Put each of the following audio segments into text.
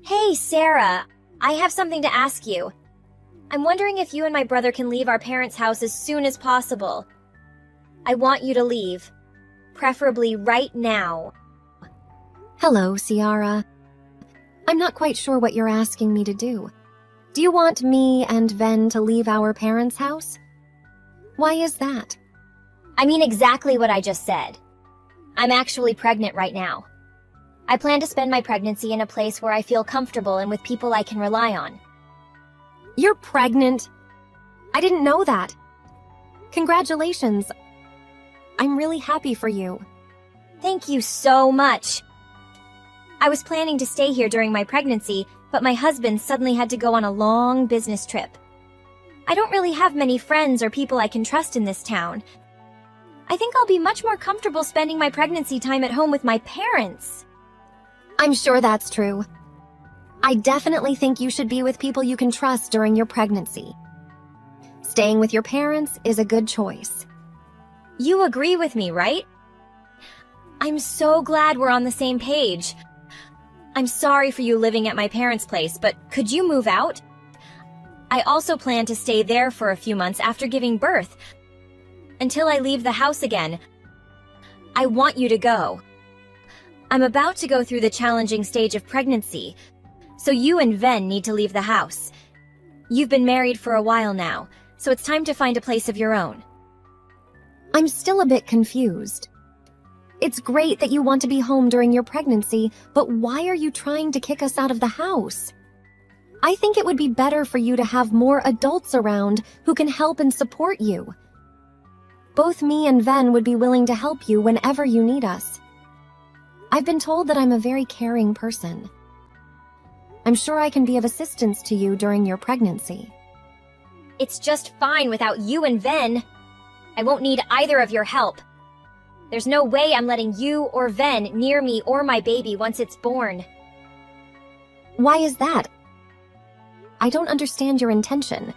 Hey, Sarah. I have something to ask you. I'm wondering if you and my brother can leave our parents' house as soon as possible. I want you to leave. Preferably right now. Hello, Ciara. I'm not quite sure what you're asking me to do. Do you want me and Ven to leave our parents' house? Why is that? I mean exactly what I just said. I'm actually pregnant right now. I plan to spend my pregnancy in a place where I feel comfortable and with people I can rely on. You're pregnant? I didn't know that. Congratulations. I'm really happy for you. Thank you so much. I was planning to stay here during my pregnancy, but my husband suddenly had to go on a long business trip. I don't really have many friends or people I can trust in this town. I think I'll be much more comfortable spending my pregnancy time at home with my parents. I'm sure that's true. I definitely think you should be with people you can trust during your pregnancy. Staying with your parents is a good choice. You agree with me, right? I'm so glad we're on the same page. I'm sorry for you living at my parents' place, but could you move out? I also plan to stay there for a few months after giving birth, until I leave the house again. I want you to go. I'm about to go through the challenging stage of pregnancy, so you and Ven need to leave the house. You've been married for a while now, so it's time to find a place of your own. I'm still a bit confused. It's great that you want to be home during your pregnancy, but why are you trying to kick us out of the house? I think it would be better for you to have more adults around who can help and support you. Both me and Ven would be willing to help you whenever you need us. I've been told that I'm a very caring person. I'm sure I can be of assistance to you during your pregnancy. It's just fine without you and Ven. I won't need either of your help. There's no way I'm letting you or Ven near me or my baby once it's born. Why is that? I don't understand your intention.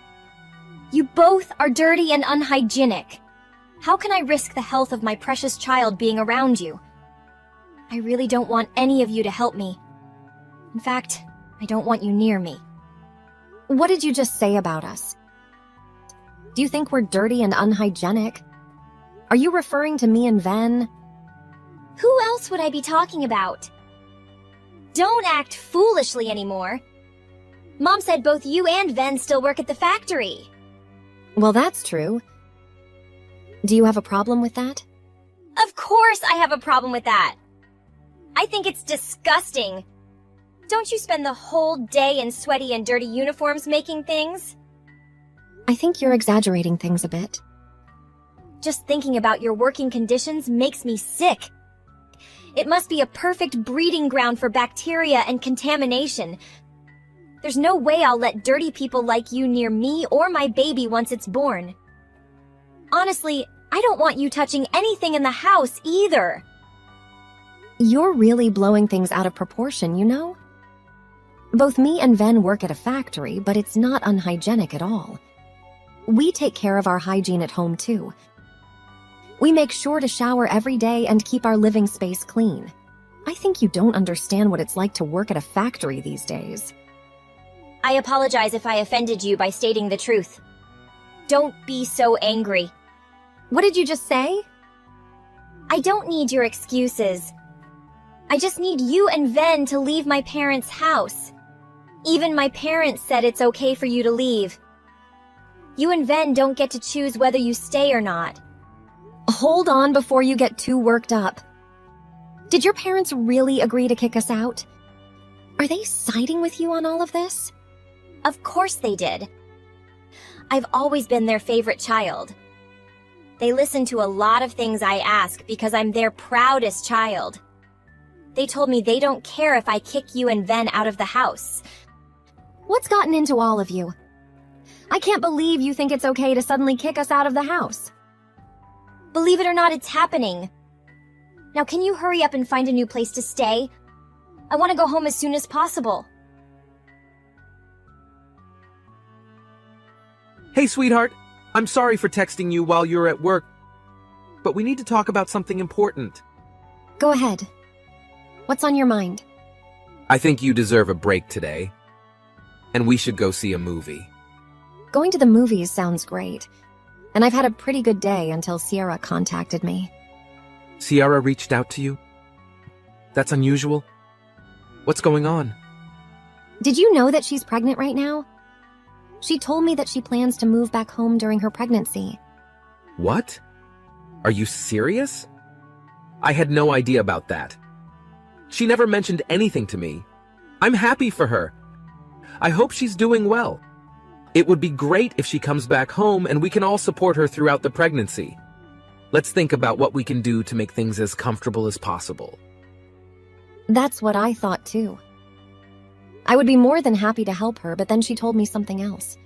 You both are dirty and unhygienic. How can I risk the health of my precious child being around you? I really don't want any of you to help me. In fact, I don't want you near me. What did you just say about us? Do you think we're dirty and unhygienic? Are you referring to me and Ven? Who else would I be talking about? Don't act foolishly anymore. Mom said both you and Ven still work at the factory. Well, that's true. Do you have a problem with that? Of course I have a problem with that. I think it's disgusting. Don't you spend the whole day in sweaty and dirty uniforms making things? I think you're exaggerating things a bit. Just thinking about your working conditions makes me sick. It must be a perfect breeding ground for bacteria and contamination. There's no way I'll let dirty people like you near me or my baby once it's born. Honestly, I don't want you touching anything in the house either. You're really blowing things out of proportion, you know? Both me and Ven work at a factory, but it's not unhygienic at all. We take care of our hygiene at home too. We make sure to shower every day and keep our living space clean. I think you don't understand what it's like to work at a factory these days. I apologize if I offended you by stating the truth. Don't be so angry. What did you just say? I don't need your excuses. I just need you and Ven to leave my parents' house. Even my parents said it's okay for you to leave. You and Ven don't get to choose whether you stay or not. Hold on before you get too worked up. Did your parents really agree to kick us out? Are they siding with you on all of this? Of course they did. I've always been their favorite child. They listen to a lot of things I ask because I'm their proudest child. They told me they don't care if I kick you and Ven out of the house. What's gotten into all of you? I can't believe you think it's okay to suddenly kick us out of the house. Believe it or not, it's happening. Now can you hurry up and find a new place to stay? I want to go home as soon as possible. Hey, sweetheart. I'm sorry for texting you while you're at work, but we need to talk about something important. Go ahead. What's on your mind? I think you deserve a break today, and we should go see a movie. Going to the movies sounds great, and I've had a pretty good day until Sierra contacted me. Sierra reached out to you? That's unusual. What's going on? Did you know that she's pregnant right now? She told me that she plans to move back home during her pregnancy. What? Are you serious? I had no idea about that. She never mentioned anything to me. I'm happy for her. I hope she's doing well. It would be great if she comes back home and we can all support her throughout the pregnancy. Let's think about what we can do to make things as comfortable as possible. That's what I thought too. I would be more than happy to help her, but then she told me something else.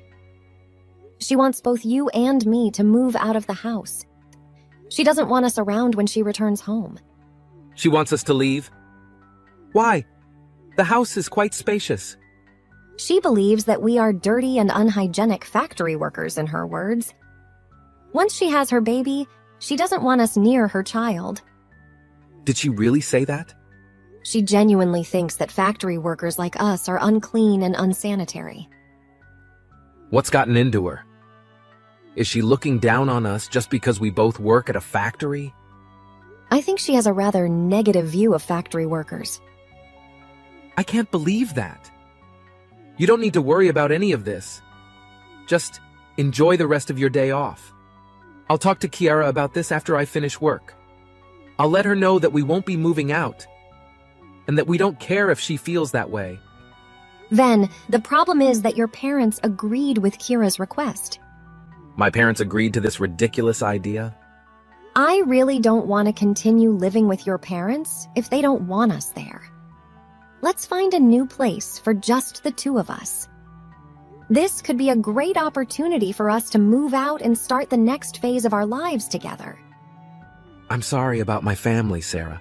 She wants both you and me to move out of the house. She doesn't want us around when she returns home. She wants us to leave? Why? The house is quite spacious. She believes that we are dirty and unhygienic factory workers, in her words. Once she has her baby, she doesn't want us near her child. Did she really say that? She genuinely thinks that factory workers like us are unclean and unsanitary. What's gotten into her? Is she looking down on us just because we both work at a factory? I think she has a rather negative view of factory workers. I can't believe that. You don't need to worry about any of this. Just enjoy the rest of your day off. I'll talk to Kiara about this after I finish work. I'll let her know that we won't be moving out, and that we don't care if she feels that way. Then, the problem is that your parents agreed with Kira's request. My parents agreed to this ridiculous idea? I really don't want to continue living with your parents if they don't want us there. Let's find a new place for just the two of us. This could be a great opportunity for us to move out and start the next phase of our lives together. I'm sorry about my family, Sarah.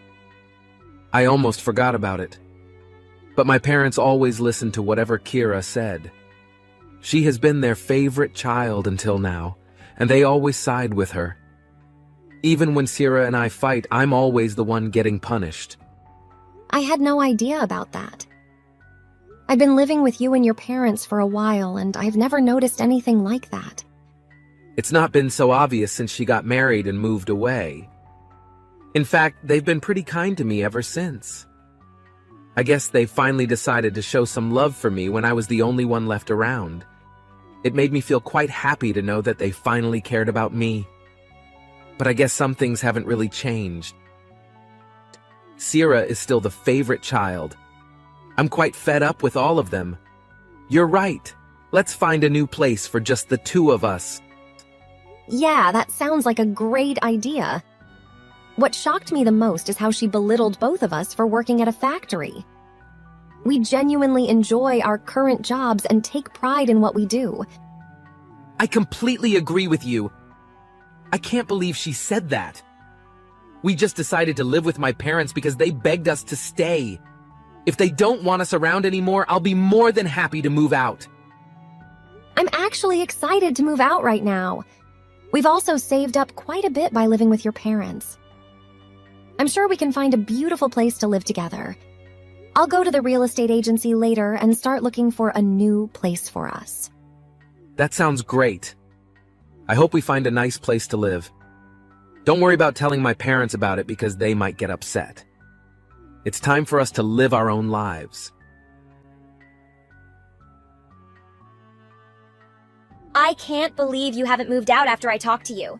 I almost forgot about it. But my parents always listened to whatever Kira said. She has been their favorite child until now, and they always side with her. Even when Sierra and I fight, I'm always the one getting punished. I had no idea about that. I've been living with you and your parents for a while, and I've never noticed anything like that. It's not been so obvious since she got married and moved away. In fact, they've been pretty kind to me ever since. I guess they finally decided to show some love for me when I was the only one left around. It made me feel quite happy to know that they finally cared about me. But I guess some things haven't really changed. Sierra is still the favorite child. I'm quite fed up with all of them. You're right. Let's find a new place for just the two of us. Yeah, that sounds like a great idea. What shocked me the most is how she belittled both of us for working at a factory. We genuinely enjoy our current jobs and take pride in what we do. I completely agree with you. I can't believe she said that. We just decided to live with my parents because they begged us to stay. If they don't want us around anymore, I'll be more than happy to move out. I'm actually excited to move out right now. We've also saved up quite a bit by living with your parents. I'm sure we can find a beautiful place to live together. I'll go to the real estate agency later and start looking for a new place for us. That sounds great. I hope we find a nice place to live. Don't worry about telling my parents about it because they might get upset. It's time for us to live our own lives. I can't believe you haven't moved out after I talked to you.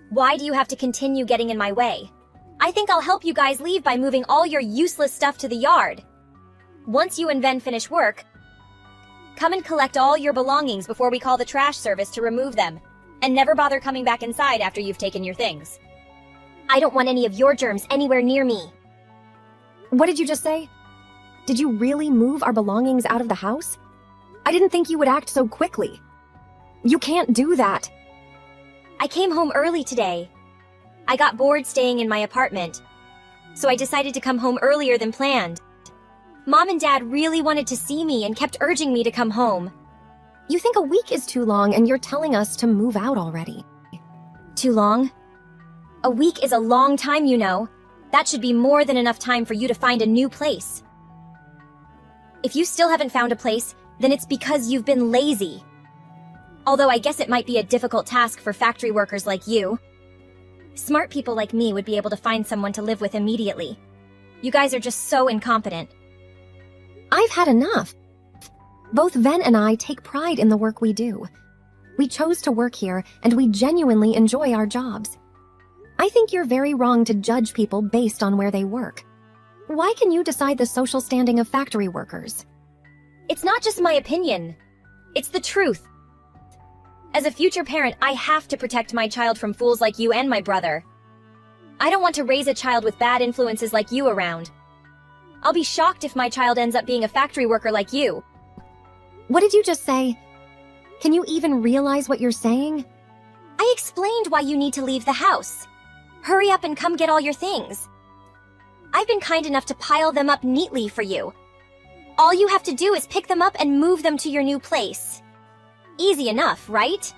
Why do you have to continue getting in my way? I think I'll help you guys leave by moving all your useless stuff to the yard. Once you and Ven finish work, come and collect all your belongings before we call the trash service to remove them. And never bother coming back inside after you've taken your things. I don't want any of your germs anywhere near me. What did you just say? Did you really move our belongings out of the house? I didn't think you would act so quickly. You can't do that. I came home early today. I got bored staying in my apartment, so I decided to come home earlier than planned. Mom and Dad really wanted to see me and kept urging me to come home. You think a week is too long and you're telling us to move out already. Too long? A week is a long time, you know. That should be more than enough time for you to find a new place. If you still haven't found a place, then it's because you've been lazy. Although I guess it might be a difficult task for factory workers like you. Smart people like me would be able to find someone to live with immediately. You guys are just so incompetent. I've had enough. Both Ven and I take pride in the work we do. We chose to work here, and we genuinely enjoy our jobs. I think you're very wrong to judge people based on where they work. Why can you decide the social standing of factory workers? It's not just my opinion. It's the truth. As a future parent, I have to protect my child from fools like you and my brother. I don't want to raise a child with bad influences like you around. I'll be shocked if my child ends up being a factory worker like you. What did you just say? Can you even realize what you're saying? I explained why you need to leave the house. Hurry up and come get all your things. I've been kind enough to pile them up neatly for you. All you have to do is pick them up and move them to your new place. Easy enough, right?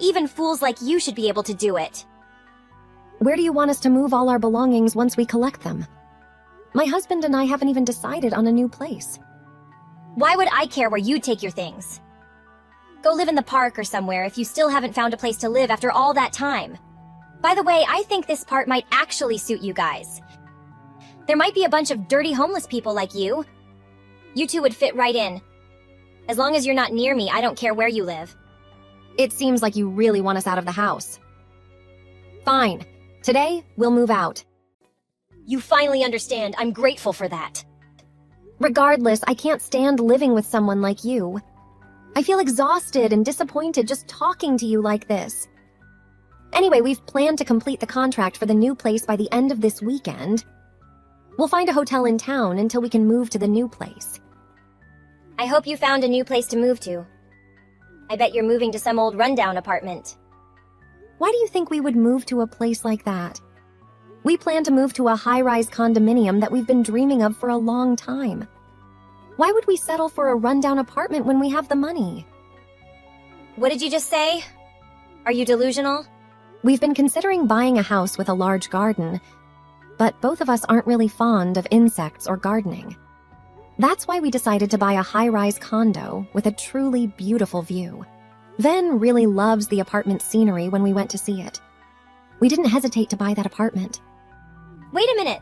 Even fools like you should be able to do it. Where do you want us to move all our belongings once we collect them? My husband and I haven't even decided on a new place. Why would I care where you take your things? Go live in the park or somewhere if you still haven't found a place to live after all that time. By the way, I think this part might actually suit you guys. There might be a bunch of dirty homeless people like you. You two would fit right in. As long as you're not near me, I don't care where you live. It seems like you really want us out of the house. Fine. Today, we'll move out. You finally understand. I'm grateful for that. Regardless, I can't stand living with someone like you. I feel exhausted and disappointed just talking to you like this. Anyway, we've planned to complete the contract for the new place by the end of this weekend. We'll find a hotel in town until we can move to the new place. I hope you found a new place to move to. I bet you're moving to some old rundown apartment. Why do you think we would move to a place like that? We plan to move to a high-rise condominium that we've been dreaming of for a long time. Why would we settle for a rundown apartment when we have the money? What did you just say? Are you delusional? We've been considering buying a house with a large garden, but both of us aren't really fond of insects or gardening. That's why we decided to buy a high-rise condo with a truly beautiful view. Ven really loves the apartment scenery when we went to see it. We didn't hesitate to buy that apartment. Wait a minute.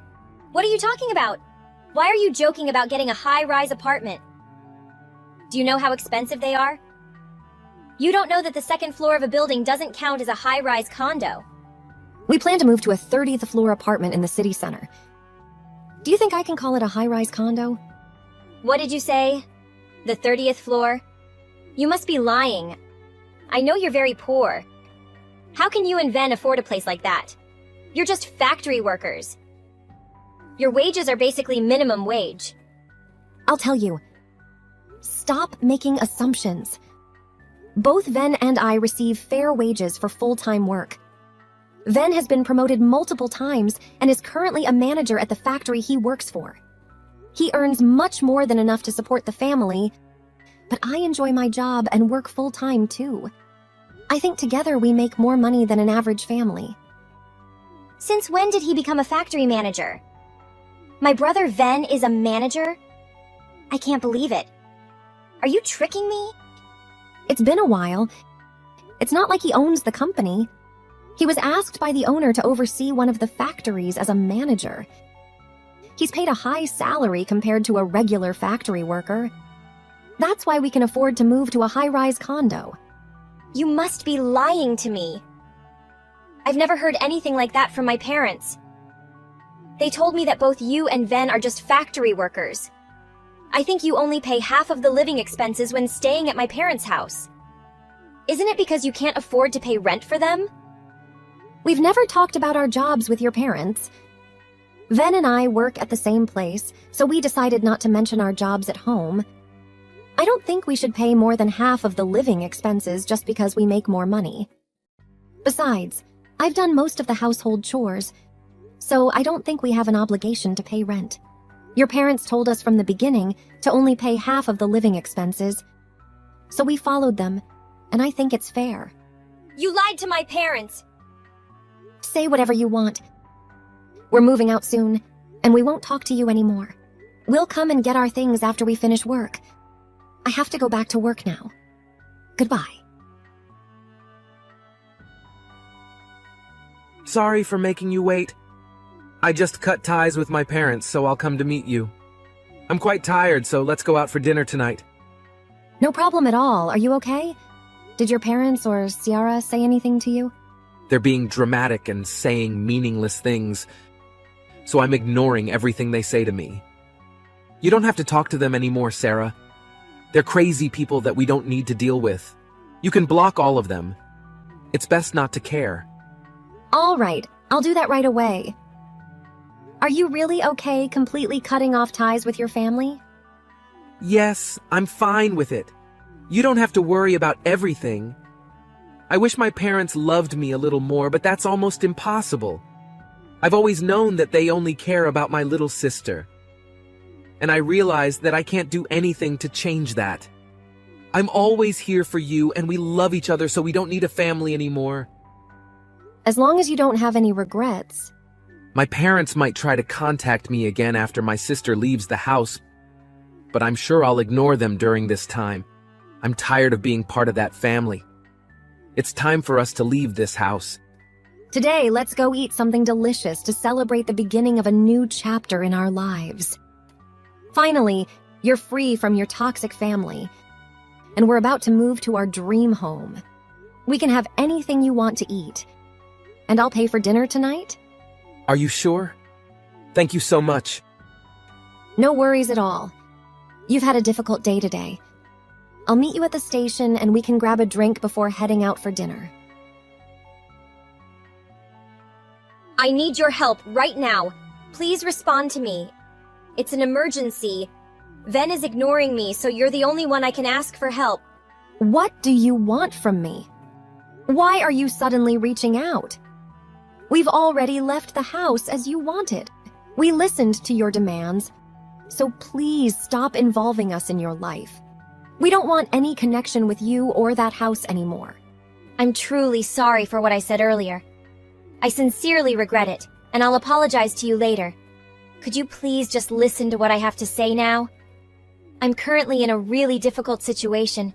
What are you talking about? Why are you joking about getting a high-rise apartment? Do you know how expensive they are? You don't know that the second floor of a building doesn't count as a high-rise condo. We plan to move to a 30th floor apartment in the city center. Do you think I can call it a high-rise condo? What did you say? The 30th floor? You must be lying. I know you're very poor. How can you and Ven afford a place like that? You're just factory workers. Your wages are basically minimum wage. I'll tell you. Stop making assumptions. Both Ven and I receive fair wages for full-time work. Ven has been promoted multiple times and is currently a manager at the factory he works for. He earns much more than enough to support the family, but I enjoy my job and work full-time too. I think together we make more money than an average family. Since when did he become a factory manager? My brother Ven is a manager? I can't believe it. Are you tricking me? It's been a while. It's not like he owns the company. He was asked by the owner to oversee one of the factories as a manager. He's paid a high salary compared to a regular factory worker. That's why we can afford to move to a high-rise condo. You must be lying to me. I've never heard anything like that from my parents. They told me that both you and Ven are just factory workers. I think you only pay half of the living expenses when staying at my parents' house. Isn't it because you can't afford to pay rent for them? We've never talked about our jobs with your parents. Ven and I work at the same place, so we decided not to mention our jobs at home. I don't think we should pay more than half of the living expenses just because we make more money. Besides, I've done most of the household chores, so I don't think we have an obligation to pay rent. Your parents told us from the beginning to only pay half of the living expenses, so we followed them, and I think it's fair. You lied to my parents! Say whatever you want. We're moving out soon, and we won't talk to you anymore. We'll come and get our things after we finish work. I have to go back to work now. Goodbye. Sorry for making you wait. I just cut ties with my parents, so I'll come to meet you. I'm quite tired, so let's go out for dinner tonight. No problem at all. Are you okay? Did your parents or Ciara say anything to you? They're being dramatic and saying meaningless things, so I'm ignoring everything they say to me. You don't have to talk to them anymore, Sarah. They're crazy people that we don't need to deal with. You can block all of them. It's best not to care. All right, I'll do that right away. Are you really okay completely cutting off ties with your family? Yes, I'm fine with it. You don't have to worry about everything. I wish my parents loved me a little more, but that's almost impossible. I've always known that they only care about my little sister. And I realize that I can't do anything to change that. I'm always here for you, and we love each other, so we don't need a family anymore. As long as you don't have any regrets. My parents might try to contact me again after my sister leaves the house, but I'm sure I'll ignore them during this time. I'm tired of being part of that family. It's time for us to leave this house. Today, let's go eat something delicious to celebrate the beginning of a new chapter in our lives. Finally, you're free from your toxic family, and we're about to move to our dream home. We can have anything you want to eat. And I'll pay for dinner tonight? Are you sure? Thank you so much. No worries at all. You've had a difficult day today. I'll meet you at the station and we can grab a drink before heading out for dinner. I need your help right now. Please respond to me. It's an emergency. Ven is ignoring me, so you're the only one I can ask for help. What do you want from me? Why are you suddenly reaching out? We've already left the house as you wanted. We listened to your demands, so please stop involving us in your life. We don't want any connection with you or that house anymore. I'm truly sorry for what I said earlier. I sincerely regret it, and I'll apologize to you later. Could you please just listen to what I have to say now? I'm currently in a really difficult situation,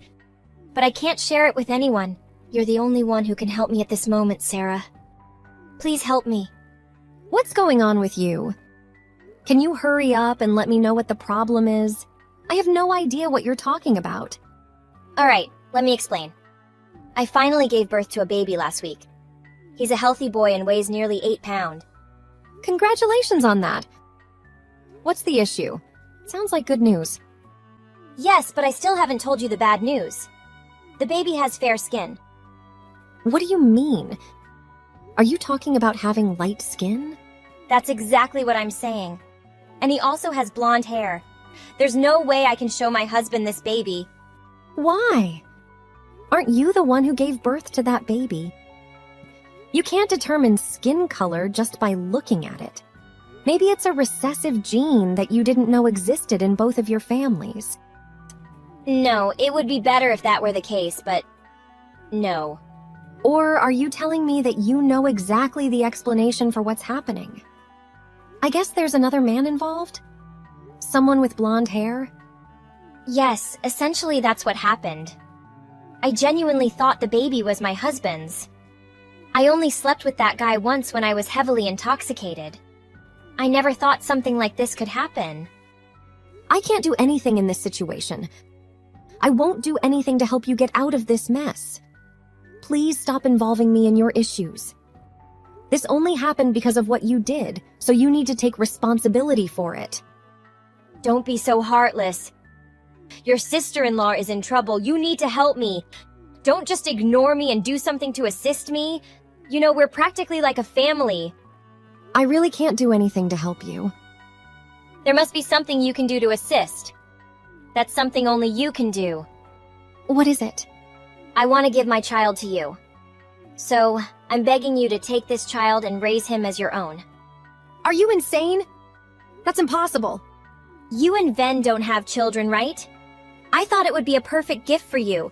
but I can't share it with anyone. You're the only one who can help me at this moment, Sarah. Please help me. What's going on with you? Can you hurry up and let me know what the problem is? I have no idea what you're talking about. All right, let me explain. I finally gave birth to a baby last week. He's a healthy boy and weighs nearly 8 pounds. Congratulations on that. What's the issue? Sounds like good news. Yes, but I still haven't told you the bad news. The baby has fair skin. What do you mean? Are you talking about having light skin? That's exactly what I'm saying. And he also has blonde hair. There's no way I can show my husband this baby. Why? Aren't you the one who gave birth to that baby? You can't determine skin color just by looking at it. Maybe it's a recessive gene that you didn't know existed in both of your families. No, it would be better if that were the case, but no. Or are you telling me that you know exactly the explanation for what's happening? I guess there's another man involved? Someone with blonde hair? Yes, essentially that's what happened. I genuinely thought the baby was my husband's. I only slept with that guy once when I was heavily intoxicated. I never thought something like this could happen. I can't do anything in this situation. I won't do anything to help you get out of this mess. Please stop involving me in your issues. This only happened because of what you did, so you need to take responsibility for it. Don't be so heartless. Your sister-in-law is in trouble. You need to help me. Don't just ignore me and do something to assist me. You know, we're practically like a family. I really can't do anything to help you. There must be something you can do to assist. That's something only you can do. What is it? I want to give my child to you. So, I'm begging you to take this child and raise him as your own. Are you insane? That's impossible. You and Ven don't have children, right? I thought it would be a perfect gift for you.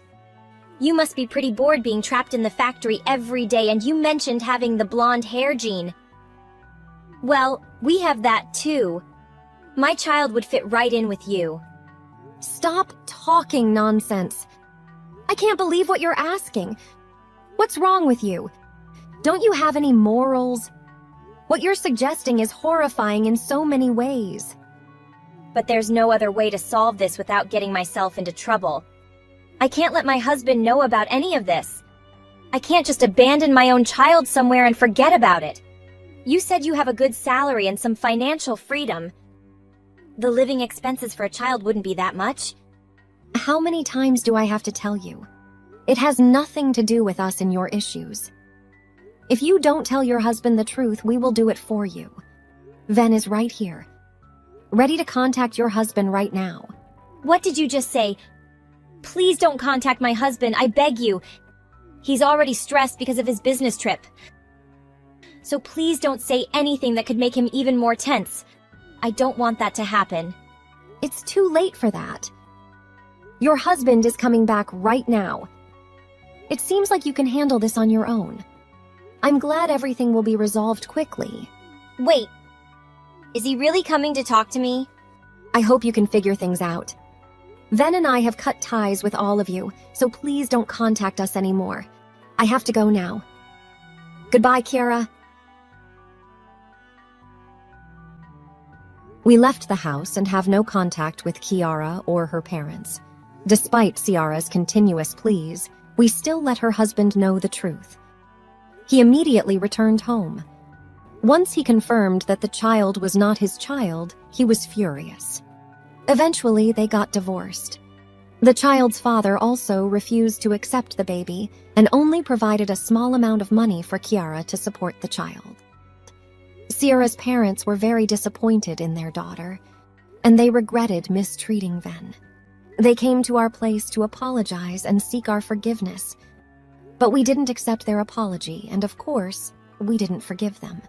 You must be pretty bored being trapped in the factory every day, and you mentioned having the blonde hair gene. Well, we have that too. My child would fit right in with you. Stop talking nonsense. I can't believe what you're asking. What's wrong with you? Don't you have any morals? What you're suggesting is horrifying in so many ways. But there's no other way to solve this without getting myself into trouble. I can't let my husband know about any of this. I can't just abandon my own child somewhere and forget about it. You said you have a good salary and some financial freedom. The living expenses for a child wouldn't be that much. How many times do I have to tell you? It has nothing to do with us and your issues. If you don't tell your husband the truth, we will do it for you. Ven is right here, ready to contact your husband right now. What did you just say? Please don't contact my husband, I beg you. He's already stressed because of his business trip. So please don't say anything that could make him even more tense. I don't want that to happen. It's too late for that. Your husband is coming back right now. It seems like you can handle this on your own. I'm glad everything will be resolved quickly. Wait, is he really coming to talk to me? I hope you can figure things out. Ven and I have cut ties with all of you, so please don't contact us anymore. I have to go now. Goodbye, Kiara. We left the house and have no contact with Kiara or her parents. Despite Ciara's continuous pleas, we still let her husband know the truth. He immediately returned home. Once he confirmed that the child was not his child, he was furious. Eventually, they got divorced. The child's father also refused to accept the baby and only provided a small amount of money for Kiara to support the child. Ciara's parents were very disappointed in their daughter, and they regretted mistreating Ven. They came to our place to apologize and seek our forgiveness, but we didn't accept their apology, and of course, we didn't forgive them.